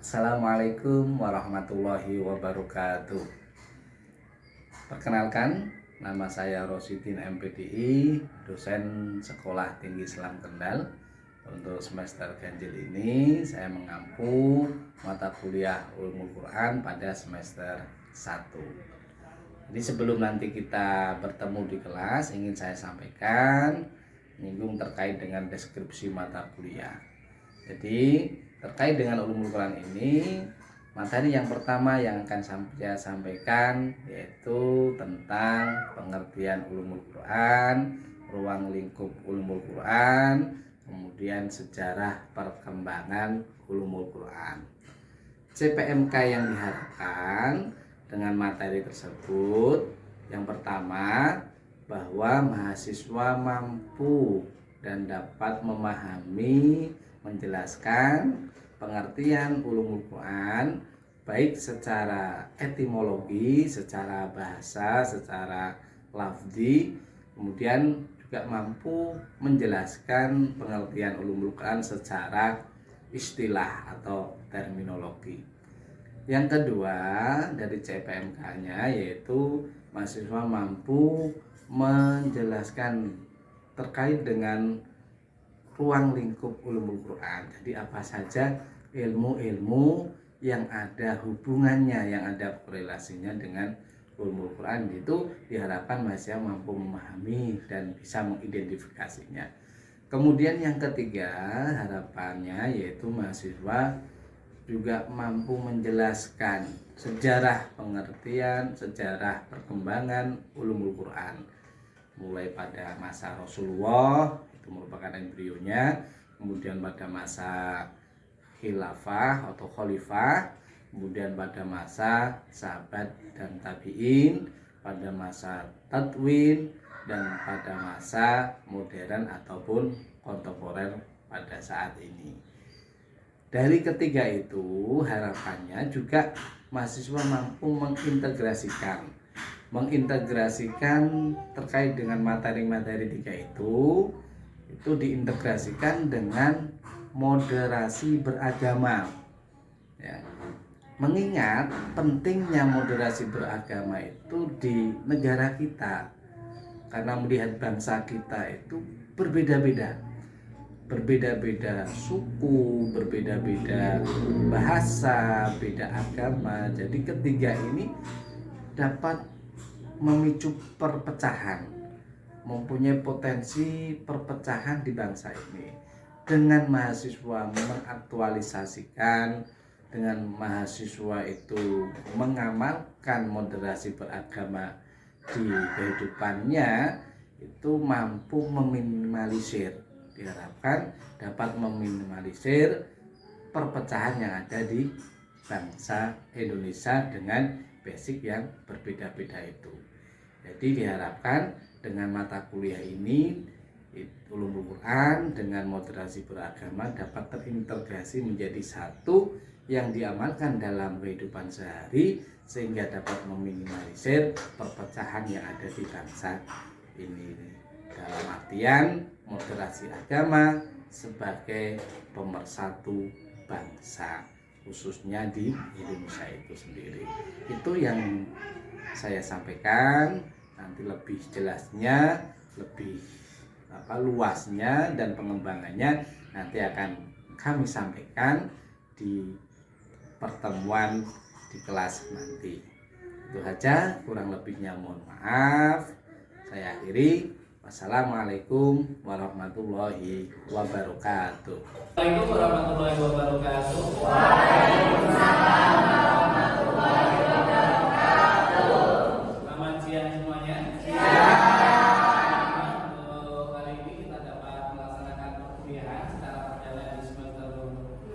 Assalamualaikum warahmatullahi wabarakatuh. Perkenalkan, nama saya Rosidin MPDI, dosen Sekolah Tinggi Islam Kendal. Untuk semester ganjil ini saya mengampu mata kuliah Ulumul Quran pada semester 1. Jadi sebelum nanti kita bertemu di kelas, ingin saya sampaikan menyinggung terkait dengan deskripsi mata kuliah. Jadi terkait dengan Ulumul Quran ini, materi yang pertama yang akan saya sampaikan yaitu tentang pengertian Ulumul Quran, ruang lingkup Ulumul Quran, kemudian sejarah perkembangan Ulumul Quran. CPMK yang diharapkan dengan materi tersebut, yang pertama bahwa mahasiswa mampu dan dapat memahami, menjelaskan pengertian Ulumul Quran baik secara etimologi, secara bahasa, secara lafzi, kemudian juga mampu menjelaskan pengertian Ulumul Quran secara istilah atau terminologi. Yang kedua dari CPMK-nya yaitu mahasiswa mampu menjelaskan terkait dengan ruang lingkup Ulumul Quran. Jadi apa saja ilmu-ilmu yang ada hubungannya, yang ada korelasinya dengan Ulumul Quran, itu diharapkan mahasiswa mampu memahami dan bisa mengidentifikasinya. Kemudian yang ketiga harapannya yaitu mahasiswa juga mampu menjelaskan sejarah pengertian, sejarah perkembangan Ulumul Quran, mulai pada masa Rasulullah, itu merupakan embrionya, kemudian pada masa khilafah atau khalifah, kemudian pada masa sahabat dan tabi'in, pada masa tadwin, dan pada masa modern ataupun kontemporer pada saat ini. Dari ketiga itu harapannya juga mahasiswa mampu mengintegrasikan terkait dengan materi-materi tiga itu diintegrasikan dengan moderasi beragama, ya. Mengingat pentingnya moderasi beragama itu di negara kita, karena melihat bangsa kita itu berbeda-beda suku, berbeda-beda bahasa, beda agama. Jadi ketiga ini dapat memicu perpecahan, mempunyai potensi perpecahan di bangsa ini. Dengan mahasiswa mengaktualisasikan, dengan mahasiswa itu mengamalkan moderasi beragama di kehidupannya, itu mampu meminimalisir, diharapkan dapat meminimalisir perpecahan yang ada di bangsa Indonesia dengan basic yang berbeda-beda itu. Jadi diharapkan dengan mata kuliah ini Ulumul Quran dengan moderasi beragama dapat terintegrasi menjadi satu yang diamalkan dalam kehidupan sehari, sehingga dapat meminimalisir perpecahan yang ada di bangsa ini, dalam artian moderasi agama sebagai pemersatu bangsa, khususnya di Indonesia itu sendiri. Itu yang saya sampaikan. Nanti lebih jelasnya, lebih luasnya dan pengembangannya nanti akan kami sampaikan di pertemuan di kelas nanti. Itu saja, kurang lebihnya mohon maaf. Saya akhiri. Wassalamualaikum warahmatullahi wabarakatuh. Waalaikumsalam warahmatullahi wabarakatuh. Waalaikumsalam warahmatullahi wabarakatuh. Selamat siang semuanya. Siang. Kali ini kita dapat melaksanakan perkuliahan secara perdana di semester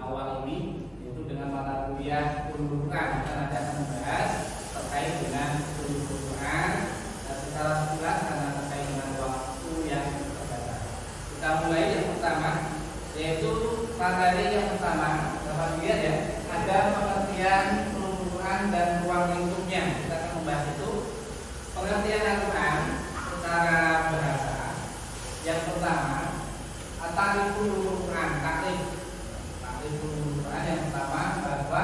awal ini, yaitu dengan mata kuliah Ulumul Quran. Kita nanti akan membahas terkait dengan Ulumul Quran dan secara singkat karena terkait dengan waktu yang terbatas. Kita mulai yang pertama, yaitu materi yang pertama. Dapat dilihat ya, ada pengertian Ulumul Quran dan ruang lingkupnya. Kita akan membahas itu. Pengertian Al-Quran secara bahasa. Yang pertama, At-Ta'riful Ulumul Quran, takrif Ulumul Quran yang pertama bahwa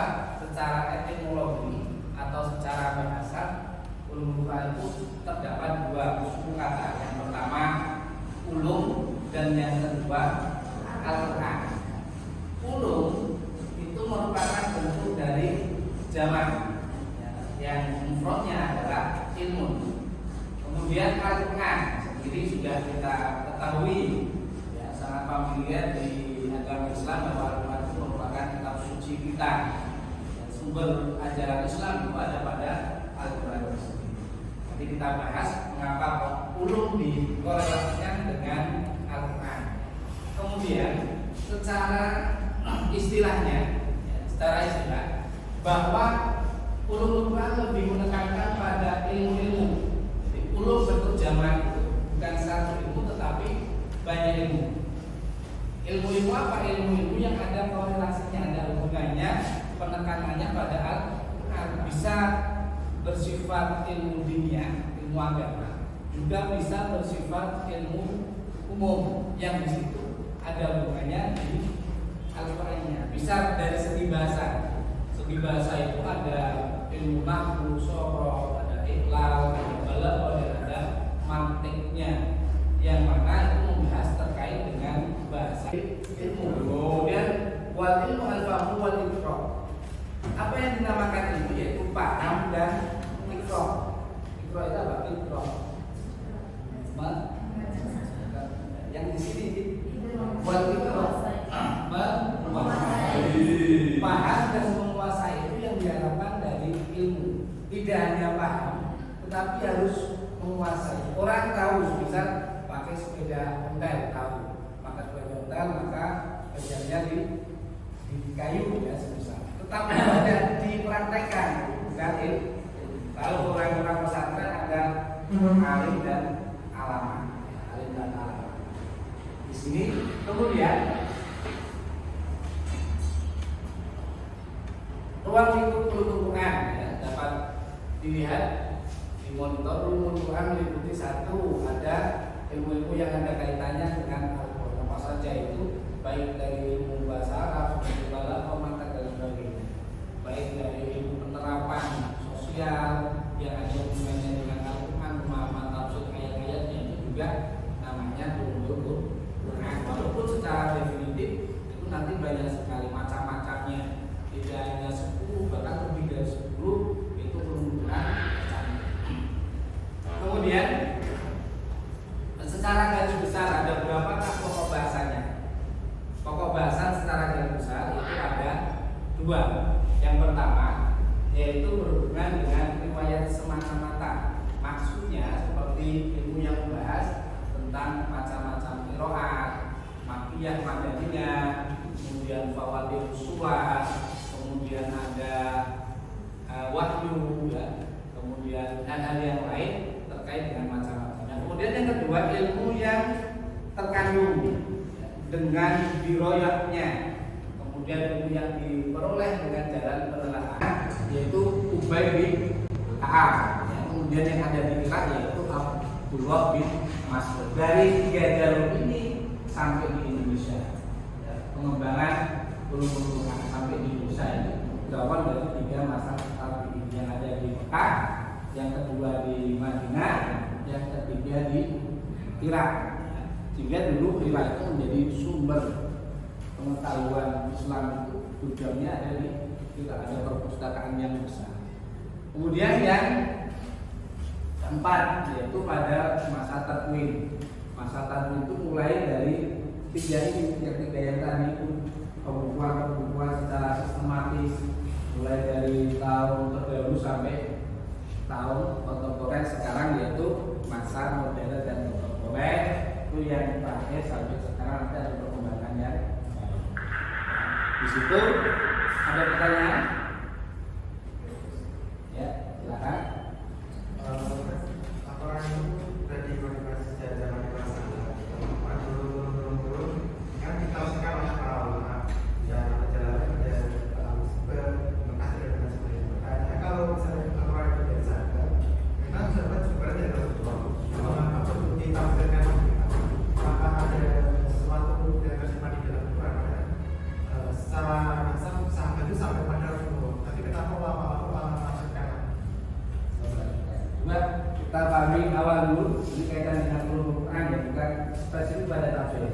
Kemudian Al-Quran sendiri sudah kita ketahui, ya, sangat familiar di agama Islam bahwa Al-Quran itu merupakan kitab suci kita. Dan sumber ajaran Islam itu ada pada Al-Quran tersebut. Nanti kita bahas mengapa ulum dikorelasikan dengan Al-Quran. Kemudian secara istilahnya, ya, secara istilah bahwa ulum Quran lebih menekankan pada ilmu-ilmu. Jadi ulum bentuk jamak itu bukan satu ilmu tetapi banyak ilmu. Ilmu-ilmu apa? Ilmu-ilmu yang ada korelasinya, ada hubungannya, penekanannya pada Al-Quran. Bisa bersifat ilmu dunia, ilmu agama, juga bisa bersifat ilmu umum yang di situ ada hubungannya di Al-Qurannya. Bisa dari segi bahasa. Segi bahasa itu ada ilmu nahwu, sorof, ada iqlal, ada balaghah, dan ada mantiknya, yang mana itu membahas terkait dengan bahasa ilmu. Kemudian wal ilmu al-fahmu wal iqra. Apa yang dinamakan itu yaitu paham dan iqra. Iqra itu apa? Iqra. Yang di sini wal iqra. Paham dan menguasai itu yang diharapkan dari ilmu. Tidak hanya paham, tetapi harus menguasai. Orang tahu, bisa pakai sepeda ontel, tahu. Pakai sepeda ontel, maka sepedanya di kayu, ya sebesar. Tetapi tidak dipraktekkan, bukan ilmu. Kalau orang-orang pesantren ada alim dan alaman, alim dan alaman. Di sini kemudian ruang lingkup ulumul Quran, ya, dapat dilihat di monitor. Ulumul Quran meliputi satu, ada ilmu-ilmu yang ada kaitannya dengan Al-Quran. Apa saja itu, baik dari ilmu bahasa Arab, balaghah, mantik dan sebagainya. Baik dari ilmu penerapan sosial yang ada hubungannya dengan Al-Quran, pemahaman tafsir ayat-ayatnya, itu juga namanya ulumul Quran. Walaupun secara definitif itu nanti banyak sekali macam-macamnya. Tidak hanya 10, bahkan lebih dari 10 itu perumuran. Kemudian secara garis besar ada berapa pokok bahasanya? Pokok bahasan secara garis besar itu ada 2. Yang pertama yaitu berhubungan dengan riwayat semata-mata. Maksudnya seperti ilmu yang membahas tentang macam-macam qiraat, makkiyah, madaniyah, kemudian fawaidul suwar, kemudian ada wahyu, ya, kemudian hal-hal yang lain terkait dengan macam-macamnya. Kemudian yang kedua ilmu yang terkandung, ya, dengan diroyatnya, kemudian ilmu yang diperoleh dengan jalan penelaahan, yaitu Ubay bin Ka'ab, ya, kemudian yang ada di Irak yaitu Abdullah bin Mas'ud. Dari 3 jalur ini sampai di Indonesia, ya, pengembangan ulumul Quran sampai di Indonesia ini berawal dari 3 masa tabi'in, yang ada di Mekah, yang kedua di Madinah, yang ketiga di Irak. Sehingga dulu Irak itu menjadi sumber pengetahuan Islam itu tujuannya ada di Irak, ada perpustakaan yang besar. Kemudian yang keempat yaitu pada masa takwin. Masa takwin itu mulai dari 3 ini, yang 3 yang tadi itu, pembukuan secara sistematis mulai dari tahun terdahulu sampai tahun kontemporer sekarang, yaitu masa modern dan kontemporer. Itu yang dipakai sampai sekarang, ada perkembangan yang di situ. Ada pertanyaan? Ya, silakan. Laporan itu dari motivasi sejarah motivasi turun kan ditafsirkan oleh para ulama yang perjalanan dari berhasil dan sebagainya. Makanya kalau misalnya laporan itu dari sana, kita bisa dapat sumber dari Rasulullah. Apa itu ditafsirkan? Maka ada sesuatu yang tersimpan di dalam Quran. Secara sahabat itu sampai pada Rasulullah. Tapi kenapa ulama menafsirkan? Coba kita pahami awal dulu, ini kaitan dengan ulumul Quran, ya, bukan spesifik pada tafsir.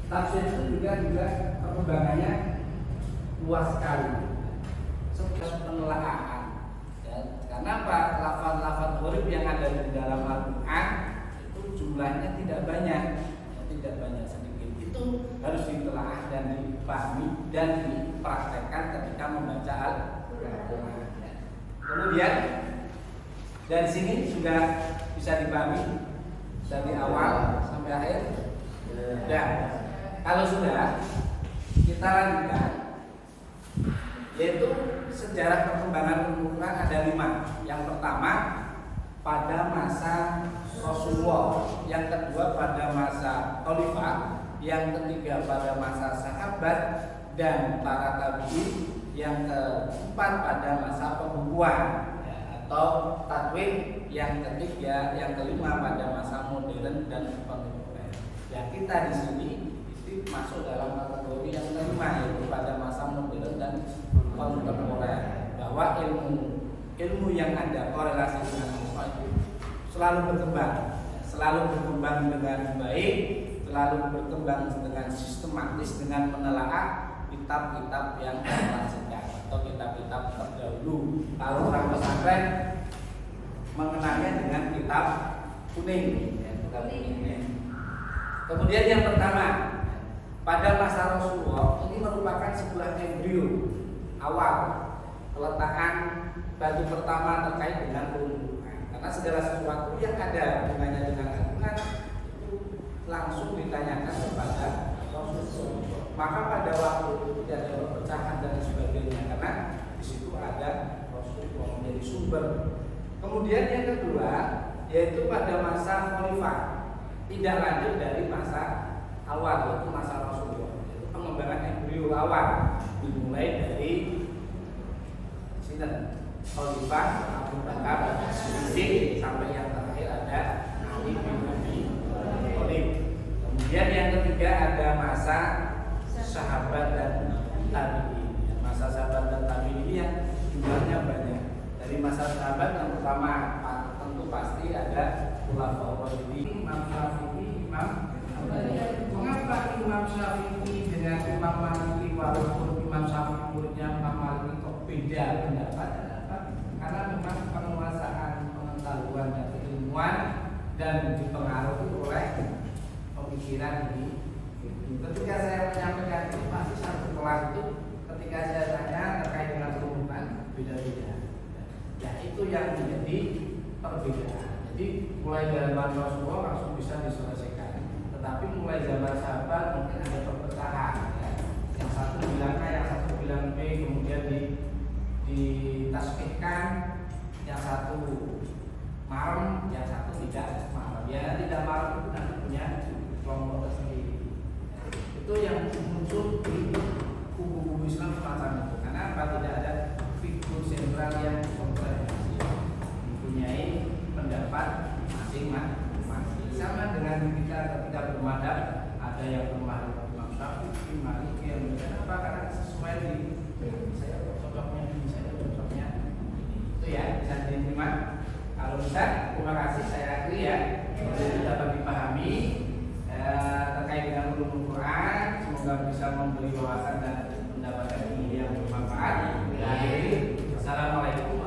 Tafsir itu juga perkembangannya luas sekali, sebuah penelaahan, ya. Karena apa? Lafaz-lafaz huruf yang ada di dalam Al-Quran sudah bisa dipahami dari awal sampai akhir? Sudah. Kalau sudah, kita lanjutkan, yaitu sejarah perkembangan ilmu Quran ada 5. Yang pertama pada masa Rasulullah, yang kedua pada masa Khalifah, yang ketiga pada masa sahabat dan para tabi'in, yang keempat pada masa pembukuan atau takwin, yang ketiga, yang kelima pada masa modern dan kontemporer. Ya, kita di sini itu masuk dalam kategori yang kelima, yaitu pada masa modern dan kontemporer, bahwa ilmu yang ada korelasi dengan Allah itu selalu berkembang dengan baik, selalu berkembang dengan sistematis, dengan menelaah kitab-kitab yang klasik atau kitab-kitab terdahulu. Kalau orang pesantren mengenalnya dengan kitab kuning, ya, kitab kuning. Kemudian yang pertama, pada masa Rasulullah ini merupakan sebuah embrio awal peletakan batu pertama terkait dengan ulum Quran. Karena segala sesuatu yang ada hubungannya dengan Al-Quran itu langsung ditanyakan kepada Rasulullah. Maka pada waktu itu tidak ada perpecahan dan sebagainya, karena di situ ada Rasulullah menjadi sumber. Kemudian yang kedua, yaitu pada masa Khalifah, tidak lanjut dari masa awal, yaitu masa Rasulullah. Itu pengembangan embrio awal dimulai dari Khalifah Abu Bakar Siddiq sampai yang terakhir ada Ali bin Abi Thalib. Kemudian yang ketiga ada masa sahabat dan tabi'in. Masa sahabat dan tabi'in yang jumlahnya banyak. Dari masa sahabat yang pertama tentu pasti ada Khulafaur Rasyidin, Imam Syafi'i, mengapa Imam Syafi'i dengan Imam Maliki, walaupun Imam Syafi'i muridnya Imam Maliki kok beda pendapat? Karena memang penguasaan pengetahuan dan keilmuan dan dipengaruhi oleh pemikiran ini. Ketika saya menyampaikan itu, pasti satu kelas itu ketika saya tanya terkait dengan keumuman beda-beda. Ya, itu yang menjadi perbedaan. Jadi mulai dari zaman Rasulullah langsung bisa diselesaikan, tetapi mulai zaman sahabat mungkin ada perpecahan. Ya. Yang satu bilang A, yang satu bilang B, kemudian ditasbihkan, yang satu marem, yang satu tidak marem. Ya, tidak marem itu nanti punya kelompok tersendiri. Itu yang muncul di kubu-kubu Islam semacam itu. Karena apa? Tidak ada figur sentral yang komprehensif, mempunyai pendapat masing-masing. Sama dengan kita ketika bermadhab, ada yang bermadhab Imam Syafi'i, Maliki, yang apa? Karena sesuai di saya cocoknya ini, saya cocoknya ini. Itu ya, bisa diterima. Kalau bisa, terima kasih, saya akhiri ya. Jadi dapat dipahami terkait dengan ulumul Quran. Semoga bisa memberi wawasan dan mendapatkan ilmu yang bermanfaat. Assalamualaikum